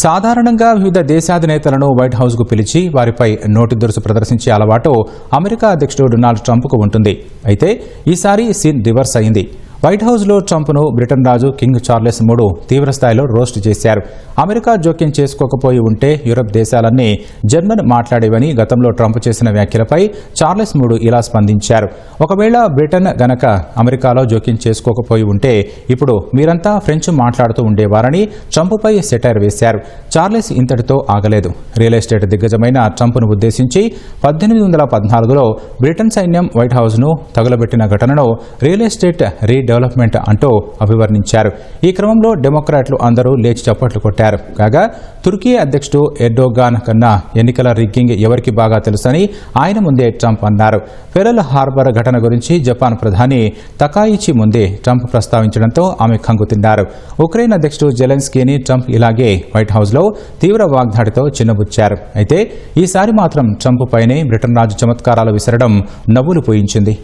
సాధారణంగా వివిధ దేశాధినేతలను వైట్ హౌస్కు పిలిచి వారిపై నోటి దురుసు ప్రదర్శించే అలవాటు అమెరికా అధ్యక్షుడు డొనాల్డ్ ట్రంప్కు ఉంటుంది. అయితే ఈసారి సీన్ రివర్స్ అయింది. వైట్ హౌస్లో ట్రంప్ను బ్రిటన్ రాజు కింగ్ చార్లెస్ III తీవ్రస్థాయిలో రోస్ట్ చేశారు. అమెరికా జోక్యం చేసుకోకపోయి ఉంటే యూరప్ దేశాలన్నీ జర్మన్ మాట్లాడేవని గతంలో ట్రంప్ చేసిన వ్యాఖ్యలపై చార్లెస్ III ఇలా స్పందించారు. ఒకవేళ బ్రిటన్ గనక అమెరికాలో జోక్యం చేసుకోకపోయి ఉంటే ఇప్పుడు మీరంతా ఫ్రెంచ్ మాట్లాడుతూ ఉండేవారని ట్రంప్పై సెటైర్ వేశారు. చార్లెస్ ఇంతటితో ఆగలేదు. రియల్ ఎస్టేట్ దిగ్గజమైన ట్రంప్ను ఉద్దేశించి 1814లో బ్రిటన్ సైన్యం వైట్ హౌస్ను తగులబెట్టిన ఘటనను రియల్ ఎస్టేట్ డెవలప్మెంట్ అంటూ అభివర్ణించారు. ఈ క్రమంలో డెమోక్రాట్లు అందరూ లేచి చప్పట్లు కొట్టారు. కాగా తుర్కీ అధ్యక్షుడు ఎర్డోగాన్ కన్నా ఎన్నికల రిగ్గింగ్ ఎవరికి బాగా తెలుసని ఆయన ముందే ట్రంప్ అన్నారు. పెరల్ హార్బర్ ఘటన గురించి జపాన్ ప్రధాని తకాయిచి ముందే ట్రంప్ ప్రస్తావించడంతో ఆమె కంగుతిన్నారు. ఉక్రెయిన్ అధ్యక్షుడు జెలెన్స్కీని ట్రంప్ ఇలాగే వైట్ హౌస్లో తీవ్ర వాగ్దాడితో చిన్నబుచ్చారు. అయితే ఈసారి మాత్రం ట్రంప్ పైనే బ్రిటన్ రాజు చమత్కారాలు విసరడం నవ్వులు పూయించింది.